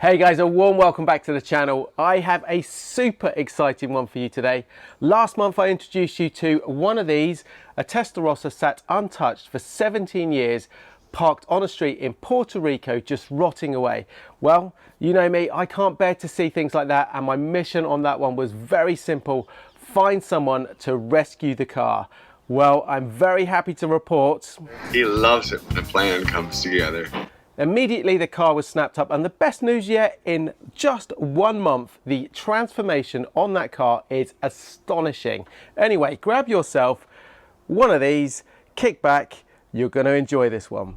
Hey guys, a warm welcome back to the channel. I have a super exciting one for you today. Last month I introduced you to one of these, a Testarossa sat untouched for 17 years, parked on a street in Puerto Rico, just rotting away. Well, you know me, I can't bear to see things like that, and my mission on that one was very simple: find someone to rescue the car. Well, I'm very happy to report he loves it when the plan comes together. Immediately the car was snapped up, and the best news yet, in just 1 month the transformation on that car is astonishing. Anyway, grab yourself one of these, kick back, you're going to enjoy this one.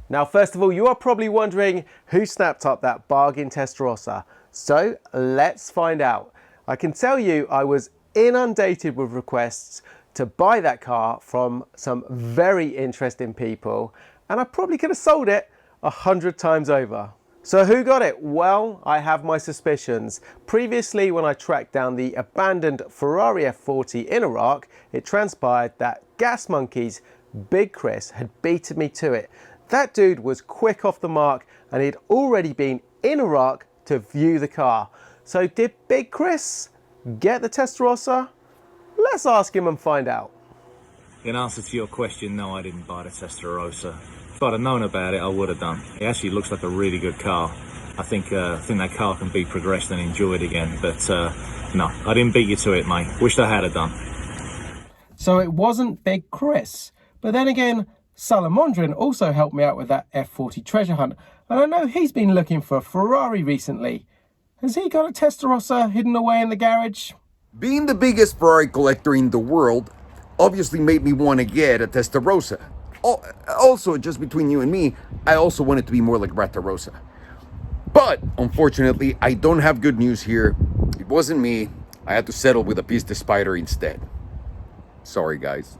Now, first of all, you are probably wondering who snapped up that bargain Testarossa. So let's find out. I can tell you I was inundated with requests to buy that car from some very interesting people, and I probably could have sold it 100 times over. So who got it? Well, I have my suspicions. Previously, when I tracked down the abandoned Ferrari F40 in Iraq, it transpired that Gas Monkey's Big Chris had beaten me to it. That dude was quick off the mark, and he'd already been in Iraq to view the car. So did Big Chris get the Testarossa? Let's ask him and find out. In answer to your question, no, I didn't buy the Testarossa. If I'd have known about it, I would have done. It actually looks like a really good car. I think that car can be progressed and enjoyed again. But no, I didn't beat you to it, mate. Wished I had it done. So it wasn't Big Chris. But then again, Salomondrin also helped me out with that F40 treasure hunt, and I know he's been looking for a Ferrari recently. Has he got a Testarossa hidden away in the garage? Being the biggest Ferrari collector in the world obviously made me want to get a Testarossa. Also, just between you and me, I also wanted to be more like Ratarossa. But unfortunately, I don't have good news here. It wasn't me. I had to settle with a Pista Spider instead. Sorry, guys.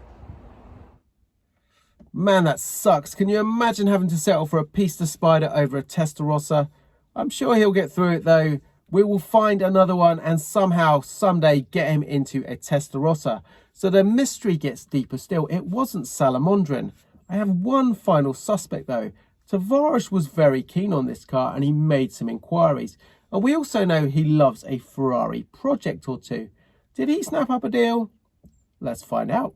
Man, that sucks. Can you imagine having to settle for a Pista Spider over a Testarossa? I'm sure he'll get through it though. We will find another one and somehow, someday, get him into a Testarossa. So the mystery gets deeper still. It wasn't Salomondrin. I have one final suspect though. Tavarish was very keen on this car and he made some inquiries. And we also know he loves a Ferrari project or two. Did he snap up a deal? Let's find out.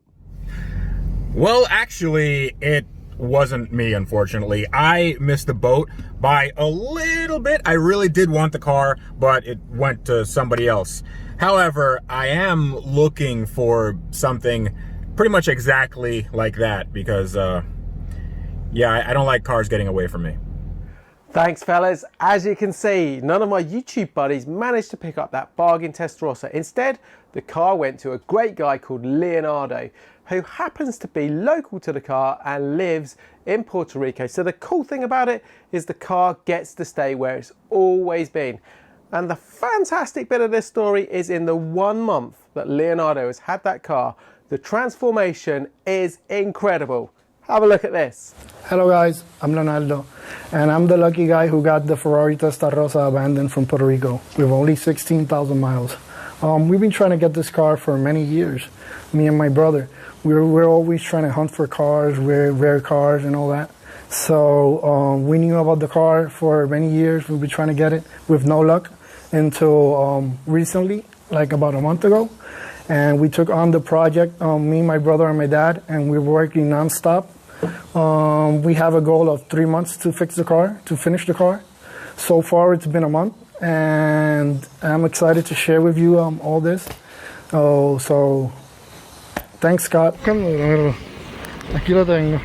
Well, actually, it wasn't me, unfortunately. I missed the boat by a little bit. I really did want the car, but it went to somebody else. However, I am looking for something pretty much exactly like that because, yeah, I don't like cars getting away from me. Thanks, fellas. As you can see, none of my YouTube buddies managed to pick up that bargain Testarossa. Instead, the car went to a great guy called Leonardo, who happens to be local to the car and lives in Puerto Rico. So the cool thing about it is the car gets to stay where it's always been. And the fantastic bit of this story is in the 1 month that Leonardo has had that car, the transformation is incredible. Have a look at this. Hello guys, I'm Leonardo, and I'm the lucky guy who got the Ferrari Testarossa abandoned from Puerto Rico with only 16,000 miles. We've been trying to get this car for many years, me and my brother. We're always trying to hunt for cars, rare cars and all that. So we knew about the car for many years. We've been trying to get it with no luck until recently, like about a month ago. And we took on the project, me, my brother, and my dad, and we're working nonstop. We have a goal of 3 months to fix the car, to finish the car. So far, it's been a month, and I'm excited to share with you all this. So, thanks, Scott. Aquí lo tengo.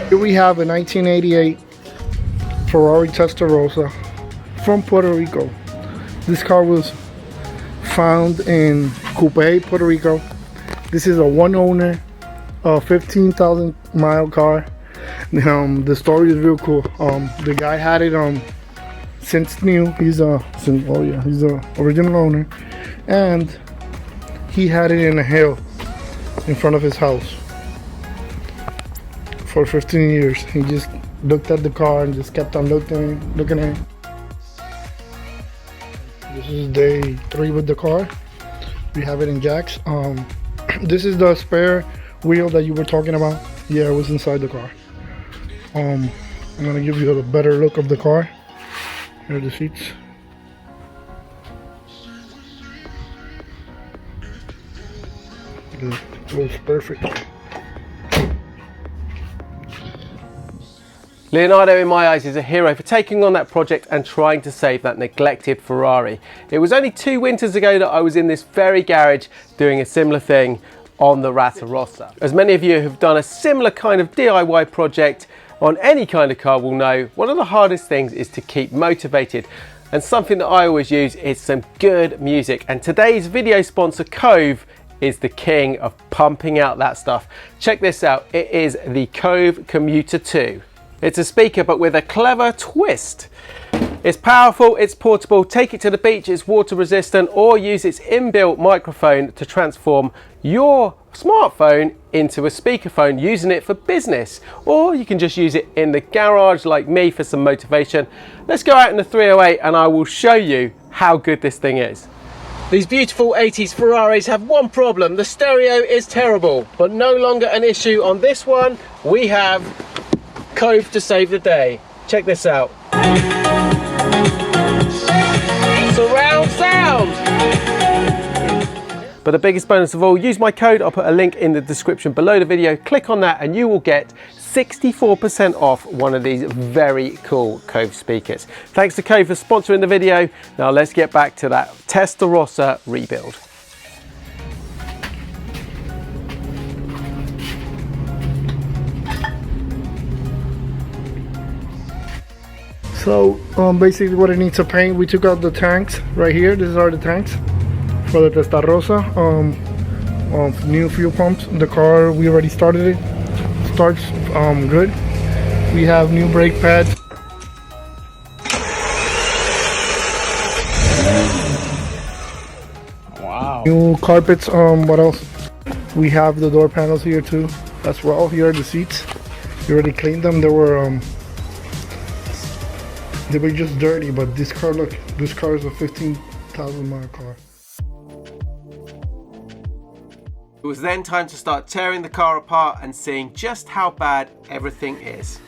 Here we have a 1988 Ferrari Testarossa from Puerto Rico. This car was found in Coupé, Puerto Rico. This is a one owner, 15,000 mile car. The story is real cool. The guy had it since new. He's the original owner, and he had it in a hill in front of his house for 15 years. He just looked at the car and just kept on looking at it. This is day 3 with the car. We have it in jacks. This is the spare wheel that you were talking about. Yeah, it was inside the car. I'm gonna give you a better look of the car. Here are the seats. It looks perfect. Leonardo, in my eyes, is a hero for taking on that project and trying to save that neglected Ferrari. It was only 2 winters ago that I was in this very garage doing a similar thing on the Ratarossa. As many of you have done a similar kind of DIY project on any kind of car will know, one of the hardest things is to keep motivated. And something that I always use is some good music. And today's video sponsor, Cove, is the king of pumping out that stuff. Check this out. It is the Cove Commuter 2. It's a speaker, but with a clever twist. It's powerful, it's portable, take it to the beach, it's water resistant, or use its inbuilt microphone to transform your smartphone into a speakerphone, using it for business. Or you can just use it in the garage like me for some motivation. Let's go out in the 308 and I will show you how good this thing is. These beautiful 80s Ferraris have one problem: the stereo is terrible, but no longer an issue on this one. We have Cove to save the day. Check this out. Surround sound! But the biggest bonus of all, use my code. I'll put a link in the description below the video. Click on that and you will get 64% off one of these very cool Cove speakers. Thanks to Cove for sponsoring the video. Now let's get back to that Testarossa rebuild. So basically what it needs to paint, we took out the tanks right here. These are the tanks for the Testarossa. New fuel pumps. The car, we already started it. Starts good. We have new brake pads. Wow. New carpets. What else? We have the door panels here too as well. Here are the seats. We already cleaned them. They were just dirty, but this car, look, this car is a 15,000 mile car. It was then time to start tearing the car apart and seeing just how bad everything is.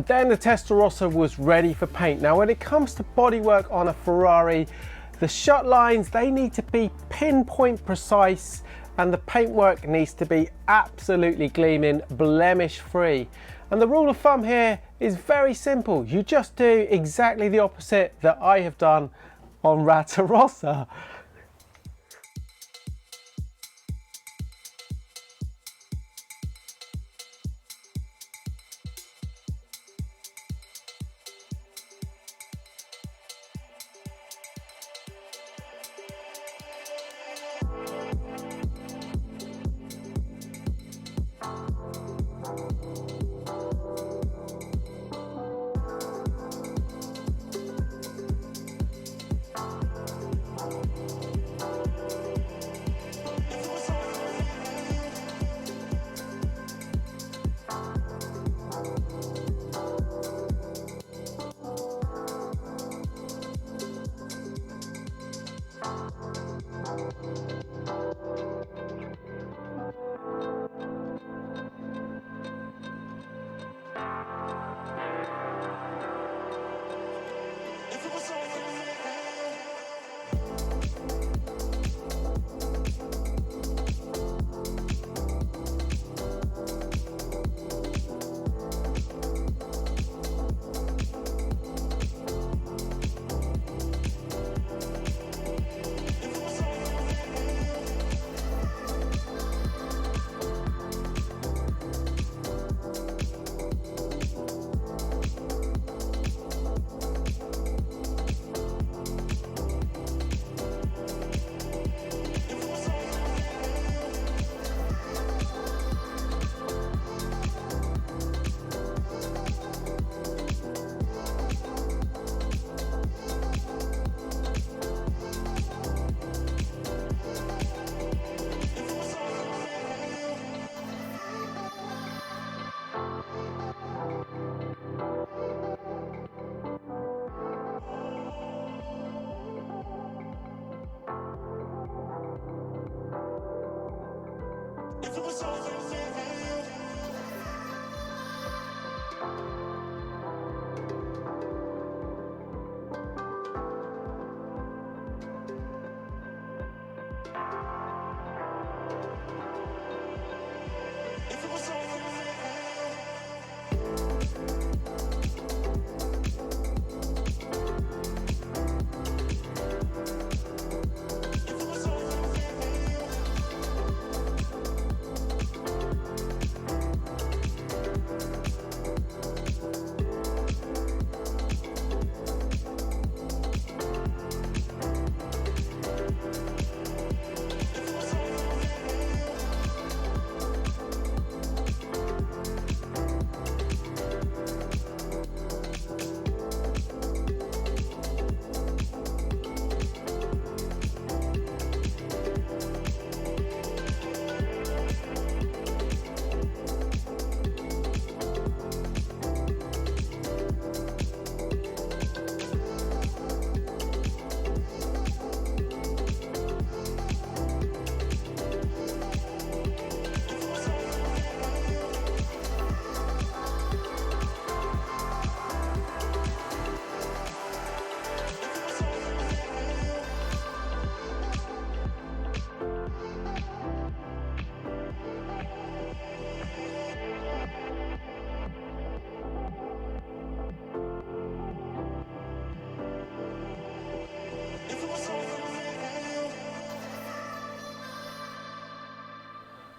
then the Testarossa was ready for paint. Now when it comes to bodywork on a Ferrari, the shut lines, they need to be pinpoint precise, and the paintwork needs to be absolutely gleaming, blemish free. And the rule of thumb here is very simple. You just do exactly the opposite that I have done on Ratarossa.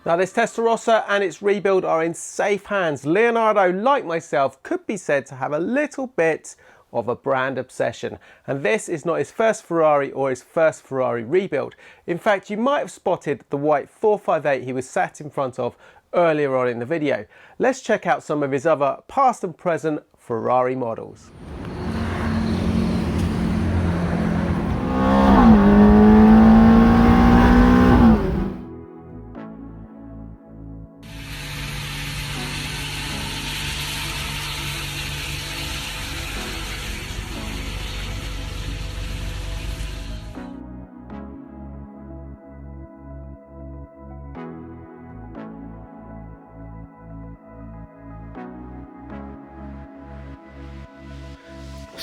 Now this Testarossa and its rebuild are in safe hands. Leonardo, like myself, could be said to have a little bit of a brand obsession, and this is not his first Ferrari or his first Ferrari rebuild. In fact, you might have spotted the white 458 he was sat in front of earlier on in the video. Let's check out some of his other past and present Ferrari models.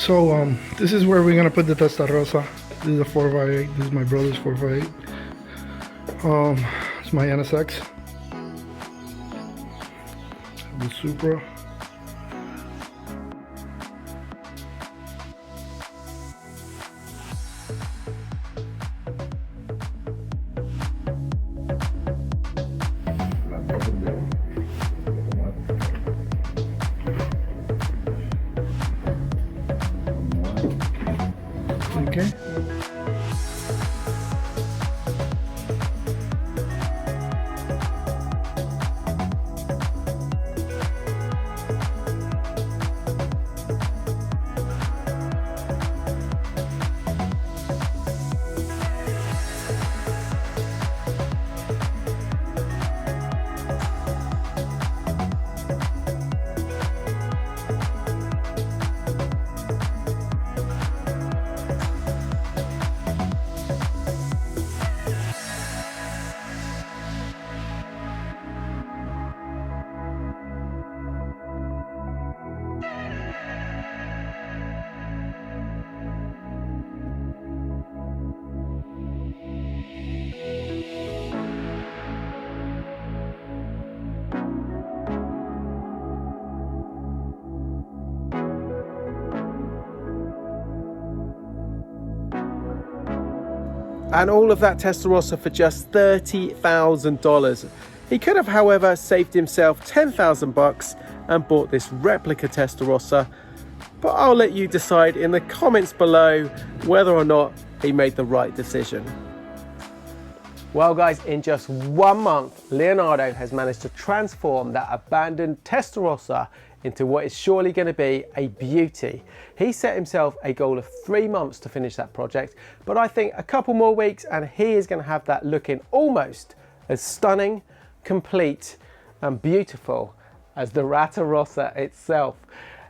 So this is where we're gonna put the Testarossa. This is a 4x8. This is my brother's 4x8. It's my NSX. The Supra. Okay. And all of that Testarossa for just $30,000. He could have, however, saved himself 10,000 bucks and bought this replica Testarossa, but I'll let you decide in the comments below whether or not he made the right decision. Well guys, in just 1 month, Leonardo has managed to transform that abandoned Testarossa into what is surely going to be a beauty. He set himself a goal of 3 months to finish that project, but I think a couple more weeks and he is going to have that looking almost as stunning, complete and beautiful as the Ratarossa itself.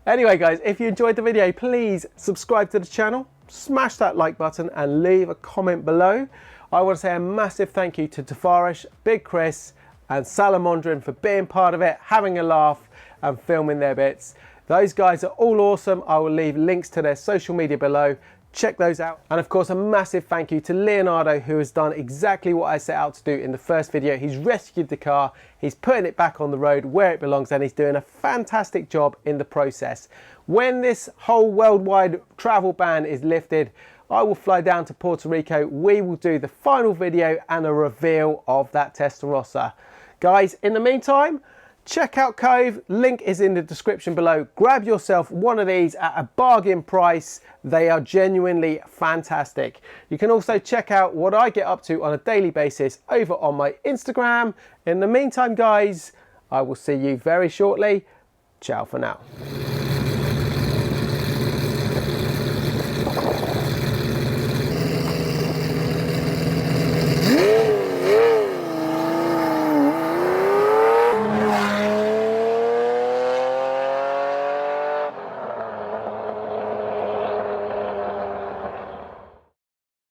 Anyway guys, if you enjoyed the video, please subscribe to the channel, smash that like button and leave a comment below. I want to say a massive thank you to Tavarish, Big Chris and Salomondrin for being part of it, having a laugh and filming their bits. Those guys are all awesome. I will leave links to their social media below. Check those out. And of course, a massive thank you to Leonardo, who has done exactly what I set out to do in the first video. He's rescued the car, he's putting it back on the road where it belongs, and he's doing a fantastic job in the process. When this whole worldwide travel ban is lifted, I will fly down to Puerto Rico. We will do the final video and a reveal of that Testarossa. Guys, in the meantime, check out Cove, link is in the description below. Grab yourself one of these at a bargain price. They are genuinely fantastic. You can also check out what I get up to on a daily basis over on my Instagram. In the meantime, guys, I will see you very shortly. Ciao for now.